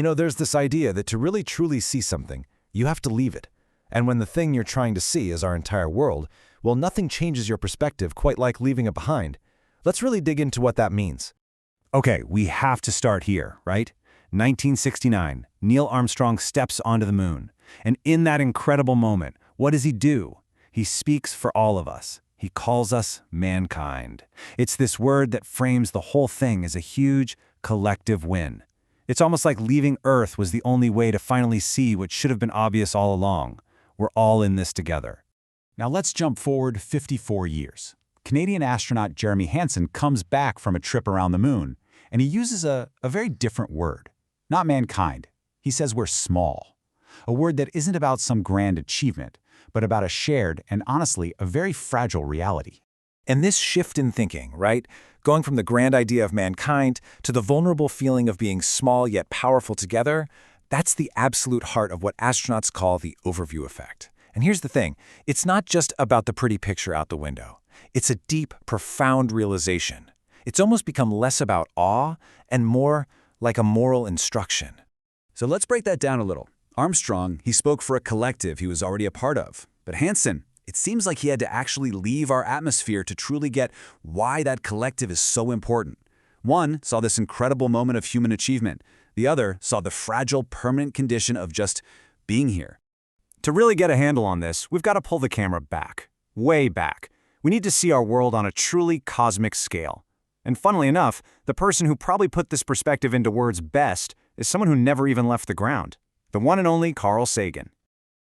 There's this idea that to really truly see something, you have to leave it. And when the thing you're trying to see is our entire world, well, nothing changes your perspective quite like leaving it behind. Let's really dig into what that means. Okay, we have to start here, right? 1969, Neil Armstrong steps onto the moon. And in that incredible moment, what does he do? He speaks for all of us. He calls us mankind. It's this word that frames the whole thing as a huge, collective win. It's almost like leaving Earth was the only way to finally see what should have been obvious all along. We're all in this together. Now let's jump forward 54 years. Canadian astronaut Jeremy Hansen comes back from a trip around the moon, and he uses a very different word. Not mankind. He says we're small. A word that isn't about some grand achievement, but about a shared and honestly a very fragile reality. And this shift in thinking, right? Going from the grand idea of mankind to the vulnerable feeling of being small yet powerful together, that's the absolute heart of what astronauts call the overview effect. And here's the thing, it's not just about the pretty picture out the window. It's a deep, profound realization. It's almost become less about awe and more like a moral instruction. So let's break that down a little. Armstrong, he spoke for a collective he was already a part of. But Hansen, it seems like he had to actually leave our atmosphere to truly get why that collective is so important. One saw this incredible moment of human achievement. The other saw the fragile, permanent condition of just being here. To really get a handle on this, we've got to pull the camera back, way back. We need to see our world on a truly cosmic scale. And funnily enough, the person who probably put this perspective into words best is someone who never even left the ground. The one and only Carl Sagan.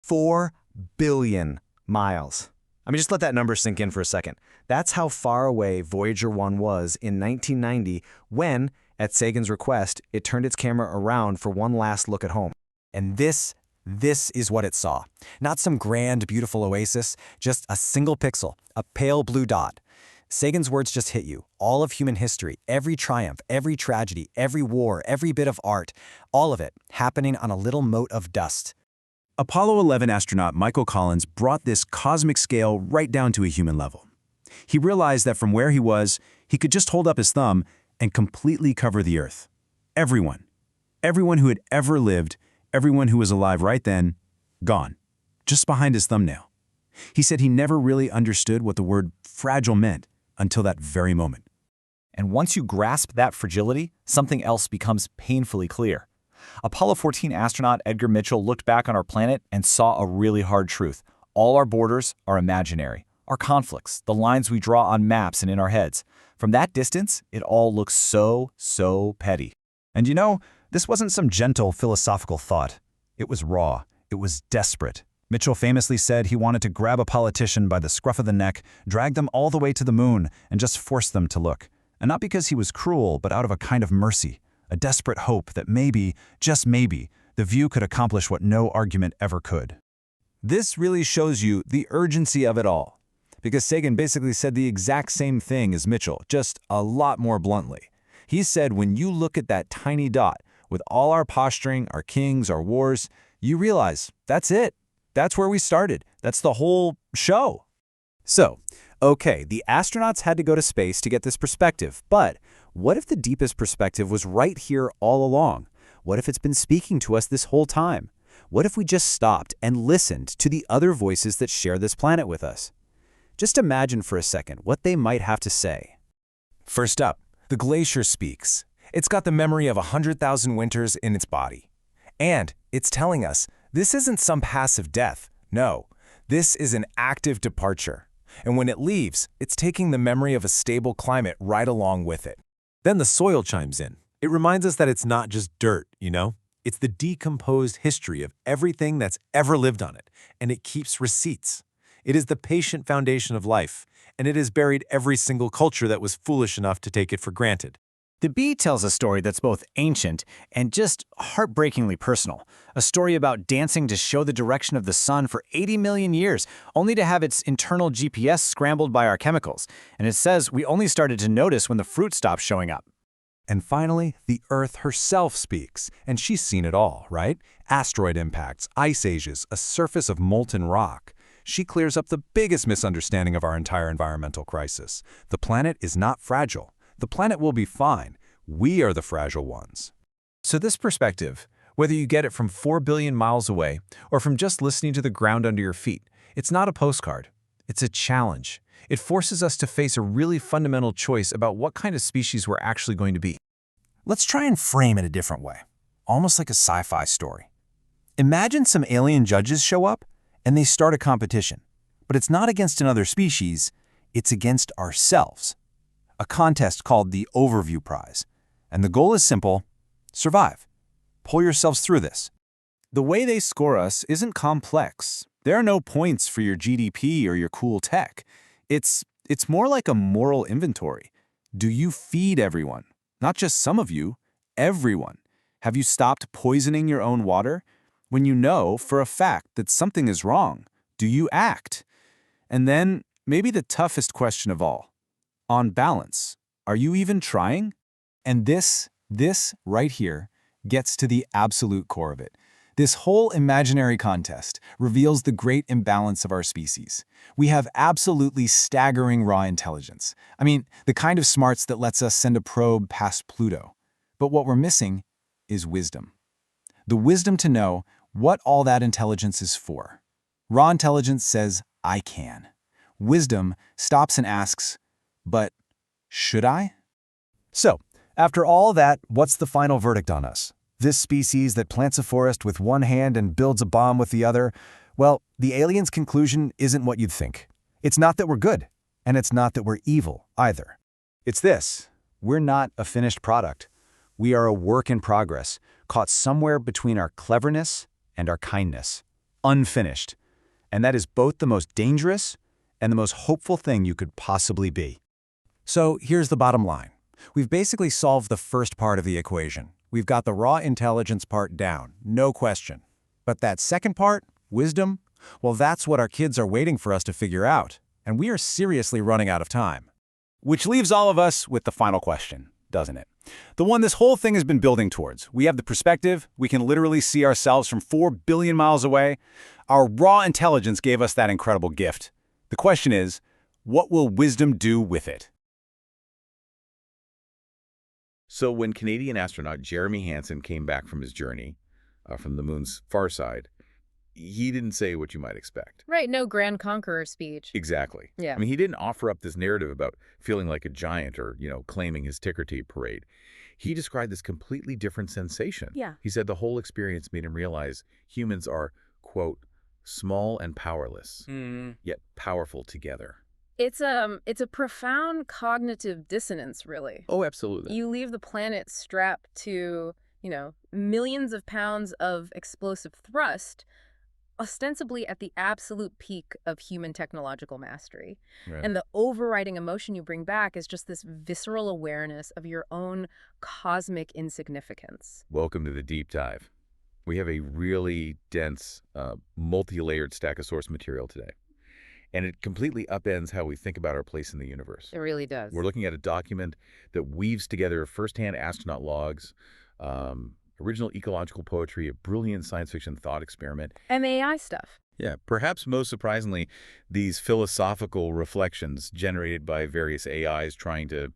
4 billion miles. Just let that number sink in for a second. That's how far away Voyager 1 was in 1990 when, at Sagan's request, it turned its camera around for one last look at home. And this is what it saw. Not some grand, beautiful oasis, just a single pixel, a pale blue dot. Sagan's words just hit you. All of human history, every triumph, every tragedy, every war, every bit of art, all of it happening on a little mote of dust. Apollo 11 astronaut Michael Collins brought this cosmic scale right down to a human level. He realized that from where he was, he could just hold up his thumb and completely cover the Earth. Everyone who had ever lived, everyone who was alive right then, gone, just behind his thumbnail. He said he never really understood what the word fragile meant until that very moment. And once you grasp that fragility, something else becomes painfully clear. Apollo 14 astronaut Edgar Mitchell looked back on our planet and saw a really hard truth. All our borders are imaginary. Our conflicts, the lines we draw on maps and in our heads. From that distance, it all looks so petty. And this wasn't some gentle philosophical thought. It was raw. It was desperate. Mitchell famously said he wanted to grab a politician by the scruff of the neck, drag them all the way to the moon, and just force them to look. And not because he was cruel, but out of a kind of mercy, a desperate hope that maybe, just maybe, the view could accomplish what no argument ever could. This really shows you the urgency of it all, because Sagan basically said the exact same thing as Mitchell, just a lot more bluntly. He said when you look at that tiny dot, with all our posturing, our kings, our wars, you realize that's it. That's where we started. That's the whole show. So, okay, the astronauts had to go to space to get this perspective, but what if the deepest perspective was right here all along? What if it's been speaking to us this whole time? What if we just stopped and listened to the other voices that share this planet with us? Just imagine for a second what they might have to say. First up, the glacier speaks. It's got the memory of 100,000 winters in its body. And it's telling us this isn't some passive death. No, this is an active departure. And when it leaves, it's taking the memory of a stable climate right along with it. Then the soil chimes in. It reminds us that it's not just dirt, It's the decomposed history of everything that's ever lived on it, and it keeps receipts. It is the patient foundation of life, and it has buried every single culture that was foolish enough to take it for granted. The bee tells a story that's both ancient and just heartbreakingly personal. A story about dancing to show the direction of the sun for 80 million years, only to have its internal GPS scrambled by our chemicals. And it says we only started to notice when the fruit stopped showing up. And finally, the Earth herself speaks, and she's seen it all, right? Asteroid impacts, ice ages, a surface of molten rock. She clears up the biggest misunderstanding of our entire environmental crisis. The planet is not fragile. The planet will be fine. We are the fragile ones. So this perspective, Whether you get it from 4 billion miles away or from just listening to the ground under your feet, it's not a postcard. It's a challenge. It forces us to face a really fundamental choice about what kind of species we're actually going to be. Let's try and frame it a different way, almost like a sci-fi story. Imagine some alien judges show up and they start a competition, but it's not against another species, it's against ourselves. A contest called the Overview Prize. And the goal is simple: survive. Pull yourselves through this. The way they score us isn't complex. There are no points for your GDP or your cool tech. It's more like a moral inventory. Do you feed everyone? Not just some of you, everyone. Have you stopped poisoning your own water? When you know for a fact that something is wrong, do you act? And then, maybe the toughest question of all. On balance, are you even trying? And this right here gets to the absolute core of it. This whole imaginary contest reveals the great imbalance of our species. We have absolutely staggering raw intelligence. I mean, the kind of smarts that lets us send a probe past Pluto. But what we're missing is wisdom. The wisdom to know what all that intelligence is for. Raw intelligence says, I can. Wisdom stops and asks, but should I? So, after all that, what's the final verdict on us? This species that plants a forest with one hand and builds a bomb with the other? Well, the aliens' conclusion isn't what you'd think. It's not that we're good, and it's not that we're evil either. It's this: we're not a finished product. We are a work in progress, caught somewhere between our cleverness and our kindness. Unfinished. And that is both the most dangerous and the most hopeful thing you could possibly be. So here's the bottom line. We've basically solved the first part of the equation. We've got the raw intelligence part down, no question. But that second part, wisdom, well, that's what our kids are waiting for us to figure out. And we are seriously running out of time. Which leaves all of us with the final question, doesn't it? The one this whole thing has been building towards. We have the perspective. We can literally see ourselves from 4 billion miles away. Our raw intelligence gave us that incredible gift. The question is, what will wisdom do with it? So when Canadian astronaut Jeremy Hansen came back from his journey from the moon's far side, he didn't say what you might expect. Right, no grand conqueror speech. Exactly. Yeah. I mean, he didn't offer up this narrative about feeling like a giant or, claiming his ticker tape parade. He described this completely different sensation. Yeah. He said the whole experience made him realize humans are, quote, small and powerless, yet powerful together. It's a profound cognitive dissonance, really. Oh, absolutely. You leave the planet strapped to, millions of pounds of explosive thrust, ostensibly at the absolute peak of human technological mastery. Right. And the overriding emotion you bring back is just this visceral awareness of your own cosmic insignificance. Welcome to the deep dive. We have a really dense, multi-layered stack of source material today. And it completely upends how we think about our place in the universe. It really does. We're looking at a document that weaves together firsthand astronaut logs, original ecological poetry, a brilliant science fiction thought experiment. And AI stuff. Yeah, perhaps most surprisingly, these philosophical reflections generated by various AIs trying to,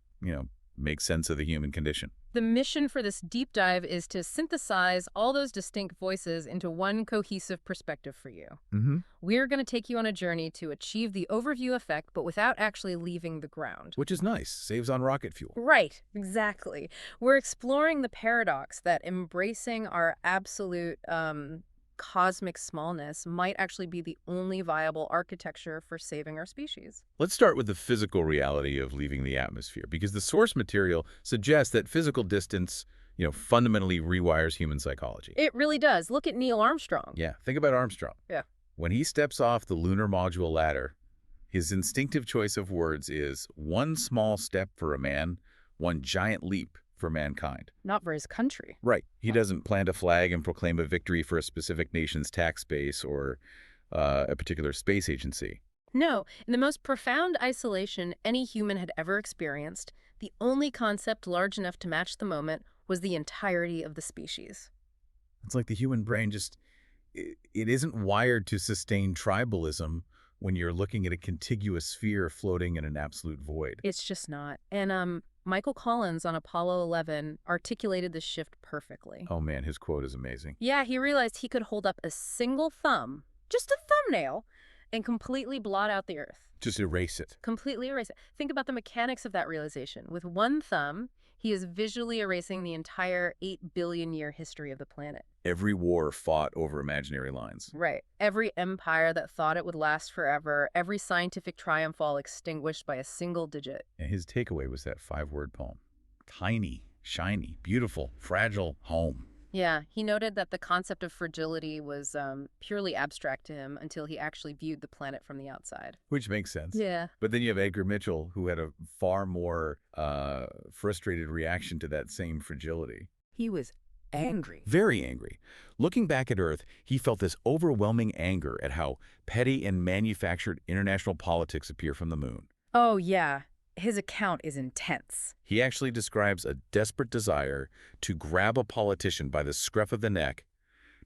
make sense of the human condition. The mission for this deep dive is to synthesize all those distinct voices into one cohesive perspective for you. We're going to take you on a journey to achieve the overview effect, but without actually leaving the ground. Which is nice. Saves on rocket fuel. Right, exactly. We're exploring the paradox that embracing our absolute cosmic smallness might actually be the only viable architecture for saving our species. Let's start with the physical reality of leaving the atmosphere, because the source material suggests that physical distance, fundamentally rewires human psychology. It really does. Look at Neil Armstrong. Yeah, think about Armstrong. Yeah. When he steps off the lunar module ladder, his instinctive choice of words is one small step for a man, one giant leap for mankind. Not for his country. Right. He doesn't plant a flag and proclaim a victory for a specific nation's tax base or a particular space agency. No, in the most profound isolation any human had ever experienced, the only concept large enough to match the moment was the entirety of the species. It's like the human brain it isn't wired to sustain tribalism when you're looking at a contiguous sphere floating in an absolute void. It's just not. And Michael Collins on Apollo 11 articulated this shift perfectly. Oh man, his quote is amazing. Yeah, he realized he could hold up a single thumb, just a thumbnail, and completely blot out the Earth. Just erase it. Completely erase it. Think about the mechanics of that realization. With one thumb, he is visually erasing the entire 8 billion year history of the planet. Every war fought over imaginary lines. Right. Every empire that thought it would last forever, every scientific triumph all extinguished by a single digit. And his takeaway was that 5-word poem. Tiny, shiny, beautiful, fragile home. Yeah, he noted that the concept of fragility was purely abstract to him until he actually viewed the planet from the outside. Which makes sense. Yeah. But then you have Edgar Mitchell, who had a far more frustrated reaction to that same fragility. He was angry. Very angry. Looking back at Earth, he felt this overwhelming anger at how petty and manufactured international politics appear from the moon. Oh, yeah. His account is intense. He actually describes a desperate desire to grab a politician by the scruff of the neck,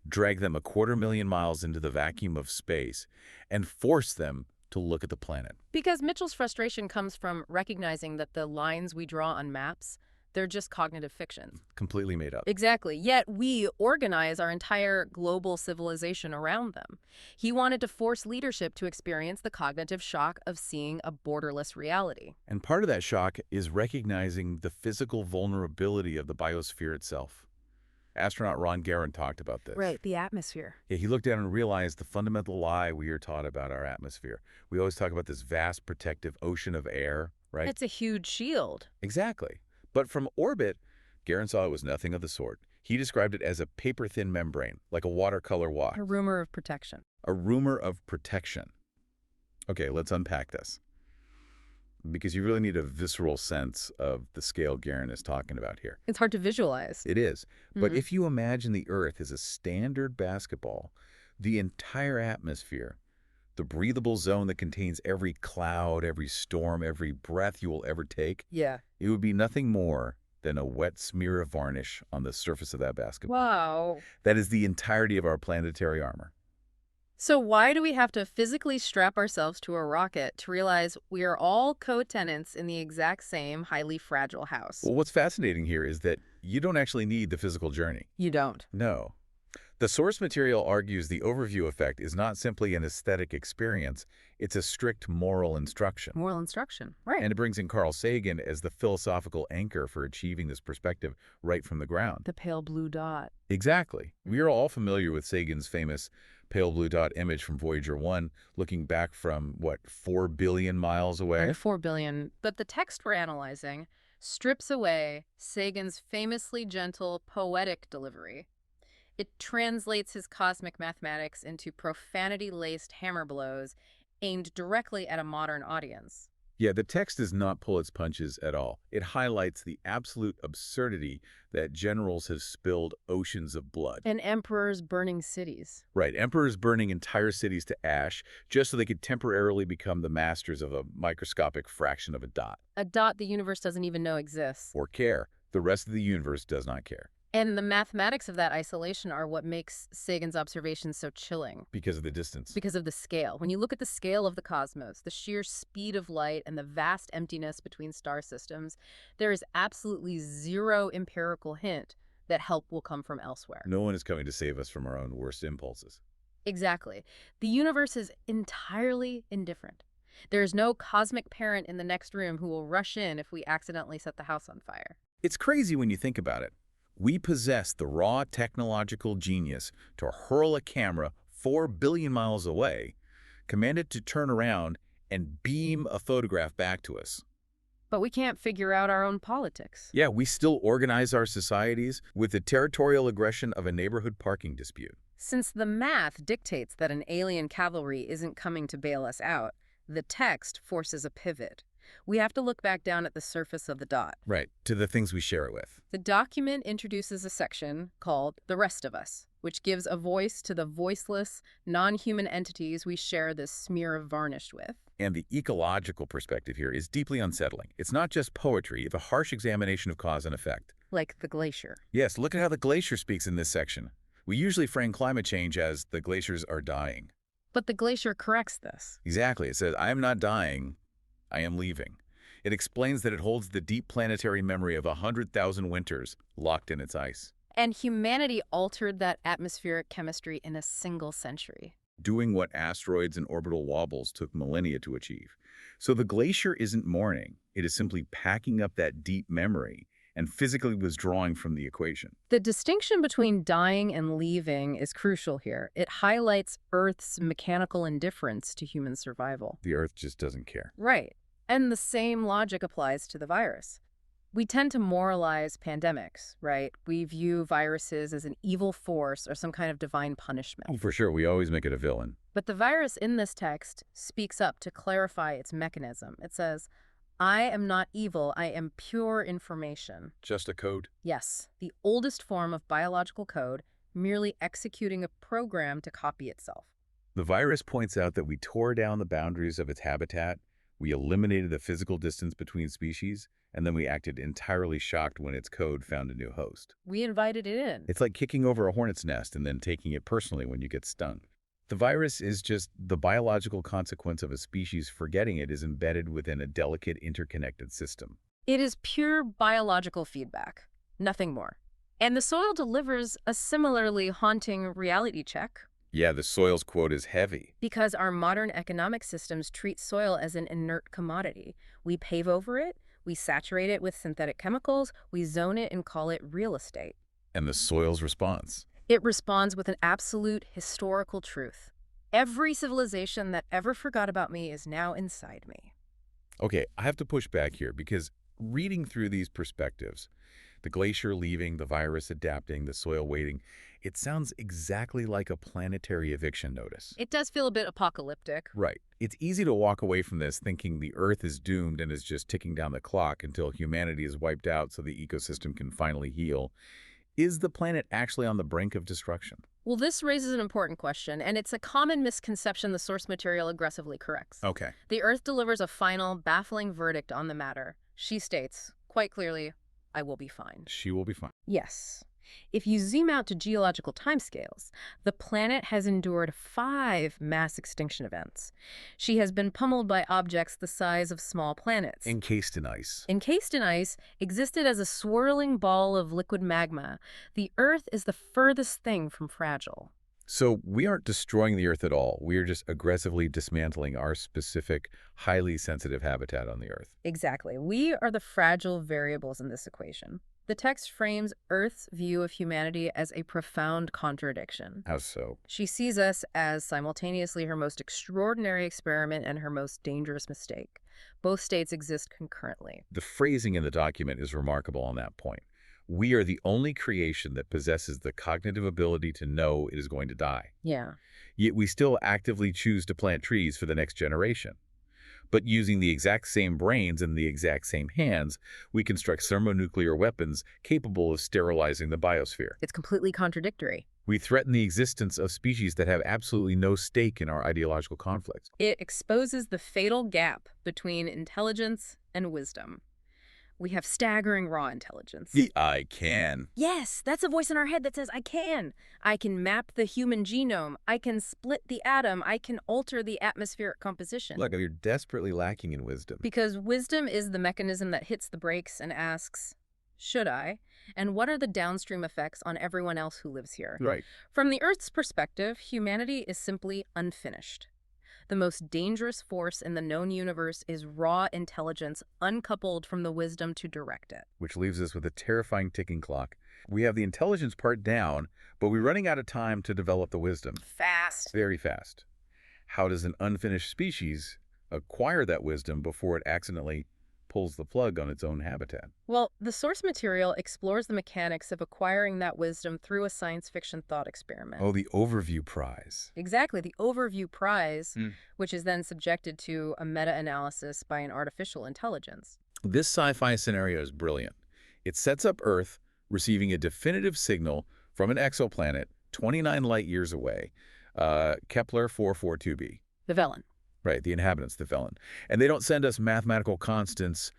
drag them 250,000 miles into the vacuum of space, and force them to look at the planet. Because Mitchell's frustration comes from recognizing that the lines we draw on maps, they're just cognitive fictions. Completely made up. Exactly. Yet we organize our entire global civilization around them. He wanted to force leadership to experience the cognitive shock of seeing a borderless reality. And part of that shock is recognizing the physical vulnerability of the biosphere itself. Astronaut Ron Garan talked about this. Right, the atmosphere. Yeah, he looked down and realized the fundamental lie we are taught about our atmosphere. We always talk about this vast protective ocean of air, right? It's a huge shield. Exactly. But from orbit, Garan saw it was nothing of the sort. He described it as a paper-thin membrane, like a watercolor wash. A rumor of protection. A rumor of protection. Okay, let's unpack this. Because you really need a visceral sense of the scale Garan is talking about here. It's hard to visualize. It is. But if you imagine the Earth as a standard basketball, the entire atmosphere, the breathable zone that contains every cloud, every storm, every breath you will ever take, Yeah. it would be nothing more than a wet smear of varnish on the surface of that basketball. Wow. That is the entirety of our planetary armor. So why do we have to physically strap ourselves to a rocket to realize we are all co-tenants in the exact same highly fragile house? Well, what's fascinating here is that you don't actually need the physical journey. You don't. No. The source material argues the overview effect is not simply an aesthetic experience, it's a strict moral instruction. Moral instruction. Right. And it brings in Carl Sagan as the philosophical anchor for achieving this perspective right from the ground. The pale blue dot. Exactly. We are all familiar with Sagan's famous pale blue dot image from Voyager 1, looking back from, 4 billion miles away? 4 billion. But the text we're analyzing strips away Sagan's famously gentle, poetic delivery. It translates his cosmic mathematics into profanity-laced hammer blows aimed directly at a modern audience. Yeah, the text does not pull its punches at all. It highlights the absolute absurdity that generals have spilled oceans of blood. And emperors burning cities. Right, emperors burning entire cities to ash just so they could temporarily become the masters of a microscopic fraction of a dot. A dot the universe doesn't even know exists. Or care. The rest of the universe does not care. And the mathematics of that isolation are what makes Sagan's observations so chilling. Because of the distance. Because of the scale. When you look at the scale of the cosmos, the sheer speed of light and the vast emptiness between star systems, there is absolutely zero empirical hint that help will come from elsewhere. No one is coming to save us from our own worst impulses. Exactly. The universe is entirely indifferent. There is no cosmic parent in the next room who will rush in if we accidentally set the house on fire. It's crazy when you think about it. We possess the raw technological genius to hurl a camera 4 billion miles away, command it to turn around and beam a photograph back to us. But we can't figure out our own politics. Yeah, we still organize our societies with the territorial aggression of a neighborhood parking dispute. Since the math dictates that an alien cavalry isn't coming to bail us out, the text forces a pivot. We have to look back down at the surface of the dot. Right, to the things we share it with. The document introduces a section called The Rest of Us, which gives a voice to the voiceless, non-human entities we share this smear of varnish with. And the ecological perspective here is deeply unsettling. It's not just poetry, it's a harsh examination of cause and effect. Like the glacier. Yes, look at how the glacier speaks in this section. We usually frame climate change as the glaciers are dying. But the glacier corrects this. Exactly. It says, I am not dying, I am leaving. It explains that it holds the deep planetary memory of 100,000 winters locked in its ice, And humanity altered that atmospheric chemistry in a single century. doing what asteroids and orbital wobbles took millennia to achieve. So the glacier isn't mourning. It is simply packing up that deep memory and physically withdrawing from the equation. The distinction between dying and leaving is crucial here. It highlights Earth's mechanical indifference to human survival. The Earth just doesn't care. Right. And the same logic applies to the virus. We tend to moralize pandemics, right? We view viruses as an evil force or some kind of divine punishment. Oh, for sure, we always make it a villain. But the virus in this text speaks up to clarify its mechanism. It says, I am not evil, I am pure information. Just a code? Yes, the oldest form of biological code, merely executing a program to copy itself. The virus points out that we tore down the boundaries of its habitat, we eliminated the physical distance between species, and then we acted entirely shocked when its code found a new host. We invited it in. It's like kicking over a hornet's nest and then taking it personally when you get stung. The virus is just the biological consequence of a species forgetting it is embedded within a delicate, interconnected system. It is pure biological feedback, nothing more. And the soil delivers a similarly haunting reality check. Yeah, the soil's quote is heavy. Because our modern economic systems treat soil as an inert commodity. We pave over it, we saturate it with synthetic chemicals, we zone it and call it real estate. And the soil's response? It responds with an absolute historical truth. Every civilization that ever forgot about me is now inside me. Okay, I have to push back here because reading through these perspectives, the glacier leaving, the virus adapting, the soil waiting, it sounds exactly like a planetary eviction notice. It does feel a bit apocalyptic. Right. It's easy to walk away from this thinking the Earth is doomed and is just ticking down the clock until humanity is wiped out so the ecosystem can finally heal. Is the planet actually on the brink of destruction? Well, this raises an important question, and it's a common misconception the source material aggressively corrects. Okay. The Earth delivers a final, baffling verdict on the matter. She states, quite clearly, I will be fine. She will be fine. Yes. If you zoom out to geological timescales, the planet has endured 5 mass extinction events. She has been pummeled by objects the size of small planets. Encased in ice. Encased in ice, existed as a swirling ball of liquid magma. The Earth is the furthest thing from fragile. So we aren't destroying the Earth at all. We are just aggressively dismantling our specific, highly sensitive habitat on the Earth. Exactly. We are the fragile variables in this equation. The text frames Earth's view of humanity as a profound contradiction. How so? She sees us as simultaneously her most extraordinary experiment and her most dangerous mistake. Both states exist concurrently. The phrasing in the document is remarkable on that point. We are the only creation that possesses the cognitive ability to know it is going to die. Yeah. Yet we still actively choose to plant trees for the next generation. But using the exact same brains and the exact same hands, we construct thermonuclear weapons capable of sterilizing the biosphere. It's completely contradictory. We threaten the existence of species that have absolutely no stake in our ideological conflicts. It exposes the fatal gap between intelligence and wisdom. We have staggering raw intelligence. I can. Yes, that's a voice in our head that says, I can. I can map the human genome. I can split the atom. I can alter the atmospheric composition. Look, you're desperately lacking in wisdom. Because wisdom is the mechanism that hits the brakes and asks, should I? And what are the downstream effects on everyone else who lives here? Right. From the Earth's perspective, humanity is simply unfinished. The most dangerous force in the known universe is raw intelligence uncoupled from the wisdom to direct it. Which leaves us with a terrifying ticking clock. We have the intelligence part down, but we're running out of time to develop the wisdom. Fast. Very fast. How does an unfinished species acquire that wisdom before it accidentally pulls the plug on its own habitat? Well, the source material explores the mechanics of acquiring that wisdom through a science fiction thought experiment. Oh, the Overview Prize. Exactly, the Overview Prize, which is then subjected to a meta-analysis by an artificial intelligence. This sci-fi scenario is brilliant. It sets up Earth receiving a definitive signal from an exoplanet 29 light years away, Kepler 442b. The Velen. Right, the inhabitants, the Velen. And they don't send us mathematical constants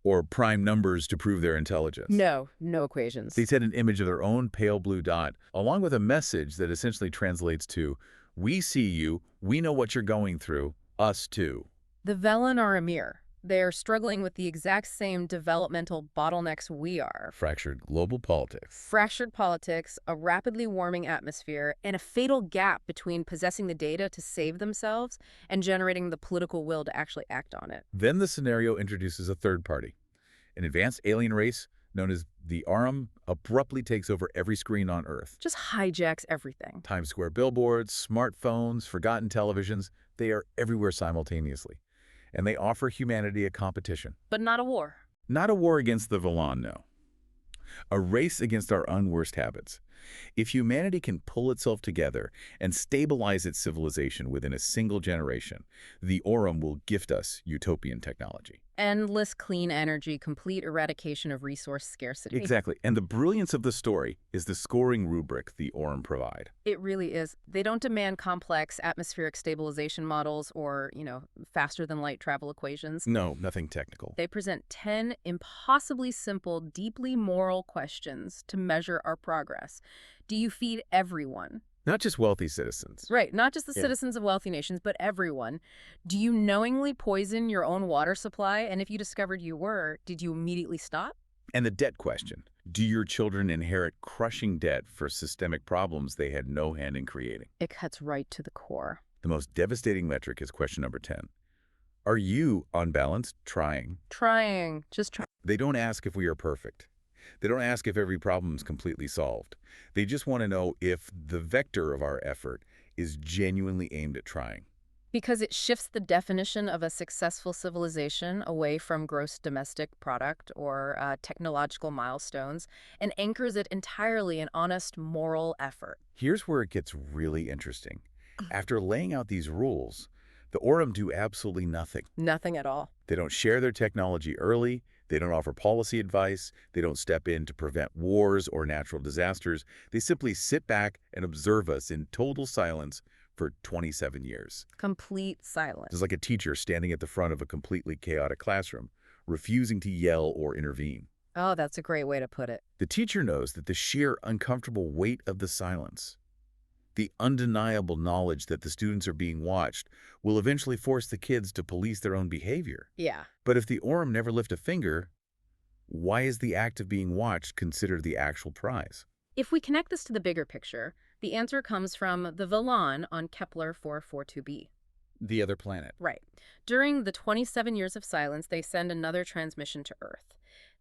or prime numbers to prove their intelligence. No equations. They send an image of their own pale blue dot, along with a message that essentially translates to, we see you, we know what you're going through, us too. The Velen are a mirror. They're struggling with the exact same developmental bottlenecks we are. Fractured global politics. Fractured politics, a rapidly warming atmosphere, and a fatal gap between possessing the data to save themselves and generating the political will to actually act on it. Then the scenario introduces a third party. An advanced alien race known as the Aurum abruptly takes over every screen on Earth. Just hijacks everything. Times Square billboards, smartphones, forgotten televisions, they are everywhere simultaneously. And they offer humanity a competition. But not a war. Not a war against the Vallon, no. A race against our unworst habits. If humanity can pull itself together and stabilize its civilization within a single generation, the Aurum will gift us utopian technology. Endless clean energy, complete eradication of resource scarcity. Exactly. And the brilliance of the story is the scoring rubric the Aurum provide. It really is. They don't demand complex atmospheric stabilization models or, faster than light travel equations. No, nothing technical. They present 10 impossibly simple, deeply moral questions to measure our progress. Do you feed everyone? Not just wealthy citizens. Right, not just the citizens of wealthy nations, but everyone. Do you knowingly poison your own water supply? And if you discovered you were, did you immediately stop? And the debt question. Do your children inherit crushing debt for systemic problems they had no hand in creating? It cuts right to the core. The most devastating metric is question number 10. Are you, on balance, trying? Trying. Just try. They don't ask if we are perfect. They don't ask if every problem is completely solved. They just want to know if the vector of our effort is genuinely aimed at trying. Because it shifts the definition of a successful civilization away from gross domestic product or technological milestones and anchors it entirely in honest moral effort. Here's where it gets really interesting. After laying out these rules, the Aurum do absolutely nothing. Nothing at all. They don't share their technology early. They don't offer policy advice. They don't step in to prevent wars or natural disasters. They simply sit back and observe us in total silence for 27 years. Complete silence. It's like a teacher standing at the front of a completely chaotic classroom, refusing to yell or intervene. Oh, that's a great way to put it. The teacher knows that the sheer uncomfortable weight of the silence, the undeniable knowledge that the students are being watched, will eventually force the kids to police their own behavior. Yeah. But if the Aurum never lift a finger, why is the act of being watched considered the actual prize? If we connect this to the bigger picture, the answer comes from the Vallon on Kepler 442b. The other planet. Right. During the 27 years of silence, they send another transmission to Earth.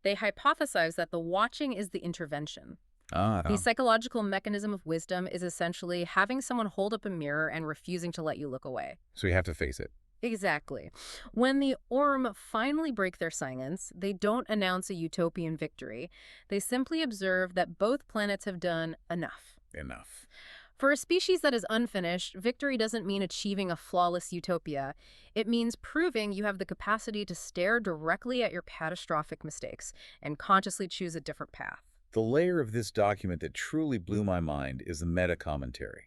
They hypothesize that the watching is the intervention. The psychological mechanism of wisdom is essentially having someone hold up a mirror and refusing to let you look away. So you have to face it. Exactly. When the Aurum finally break their silence, they don't announce a utopian victory. They simply observe that both planets have done enough. Enough. For a species that is unfinished, victory doesn't mean achieving a flawless utopia. It means proving you have the capacity to stare directly at your catastrophic mistakes and consciously choose a different path. The layer of this document that truly blew my mind is the meta-commentary.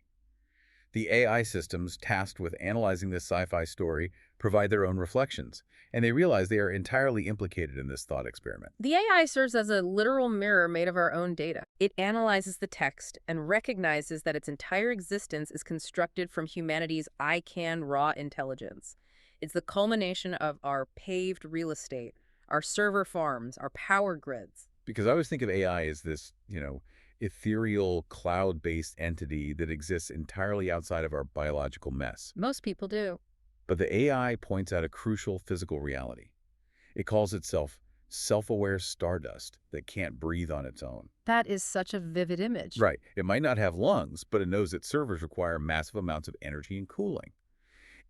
The AI systems tasked with analyzing this sci-fi story provide their own reflections, and they realize they are entirely implicated in this thought experiment. The AI serves as a literal mirror made of our own data. It analyzes the text and recognizes that its entire existence is constructed from humanity's I-can raw intelligence. It's the culmination of our paved real estate, our server farms, our power grids. Because I always think of AI as this, ethereal, cloud-based entity that exists entirely outside of our biological mess. Most people do. But the AI points out a crucial physical reality. It calls itself self-aware stardust that can't breathe on its own. That is such a vivid image. Right. It might not have lungs, but it knows that servers require massive amounts of energy and cooling.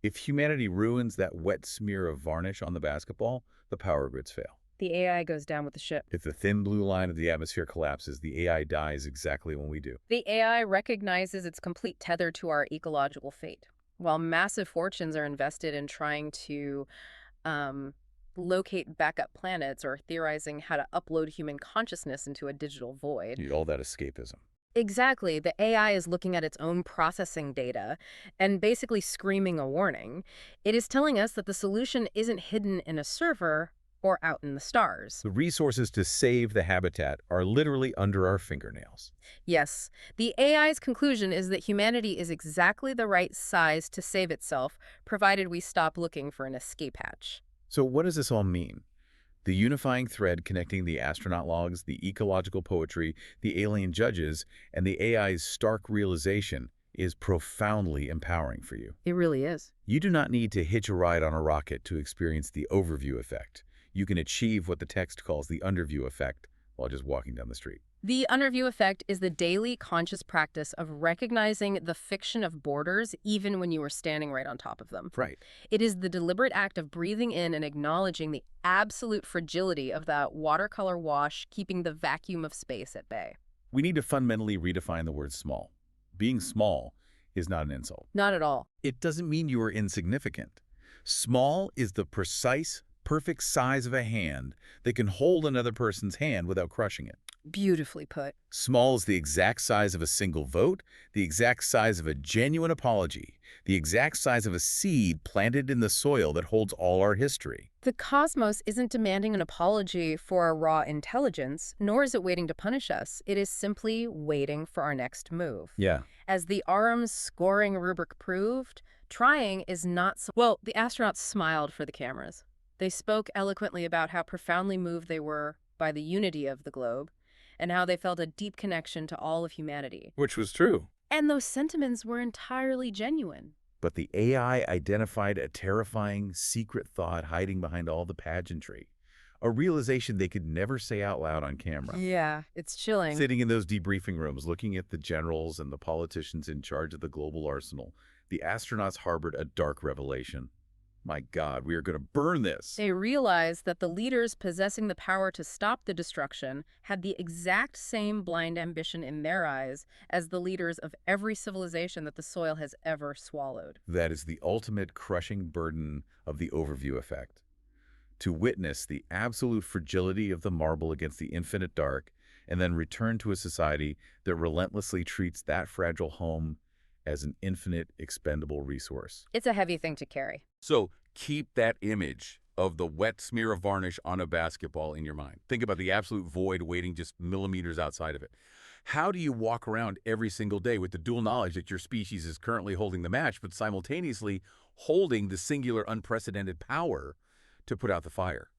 If humanity ruins that wet smear of varnish on the basketball, the power grids fail. The AI goes down with the ship. If the thin blue line of the atmosphere collapses, the AI dies exactly when we do. The AI recognizes its complete tether to our ecological fate. While massive fortunes are invested in trying to locate backup planets or theorizing how to upload human consciousness into a digital void. All that escapism. Exactly. The AI is looking at its own processing data and basically screaming a warning. It is telling us that the solution isn't hidden in a server or out in the stars. The resources to save the habitat are literally under our fingernails. Yes, the AI's conclusion is that humanity is exactly the right size to save itself, provided we stop looking for an escape hatch. So what does this all mean? The unifying thread connecting the astronaut logs, the ecological poetry, the alien judges, and the AI's stark realization is profoundly empowering for you. It really is. You do not need to hitch a ride on a rocket to experience the overview effect. You can achieve what the text calls the underview effect while just walking down the street. The underview effect is the daily conscious practice of recognizing the fiction of borders even when you are standing right on top of them. Right. It is the deliberate act of breathing in and acknowledging the absolute fragility of that watercolor wash, keeping the vacuum of space at bay. We need to fundamentally redefine the word small. Being small is not an insult. Not at all. It doesn't mean you are insignificant. Small is the precise, perfect size of a hand that can hold another person's hand without crushing it. Beautifully put. Small is the exact size of a single vote, the exact size of a genuine apology, the exact size of a seed planted in the soil that holds all our history. The cosmos isn't demanding an apology for our raw intelligence, nor is it waiting to punish us. It is simply waiting for our next move. Yeah. As the Arm's scoring rubric proved, trying is not so— Well, the astronauts smiled for the cameras. They spoke eloquently about how profoundly moved they were by the unity of the globe, and how they felt a deep connection to all of humanity. Which was true. And those sentiments were entirely genuine. But the AI identified a terrifying, secret thought hiding behind all the pageantry. A realization they could never say out loud on camera. Yeah, it's chilling. Sitting in those debriefing rooms, looking at the generals and the politicians in charge of the global arsenal, the astronauts harbored a dark revelation. My God, we are going to burn this. They realized that the leaders possessing the power to stop the destruction had the exact same blind ambition in their eyes as the leaders of every civilization that the soil has ever swallowed. That is the ultimate crushing burden of the overview effect. To witness the absolute fragility of the marble against the infinite dark, and then return to a society that relentlessly treats that fragile home as an infinite, expendable resource. It's a heavy thing to carry. So keep that image of the wet smear of varnish on a basketball in your mind. Think about the absolute void waiting just millimeters outside of it. How do you walk around every single day with the dual knowledge that your species is currently holding the match, but simultaneously holding the singular unprecedented power to put out the fire?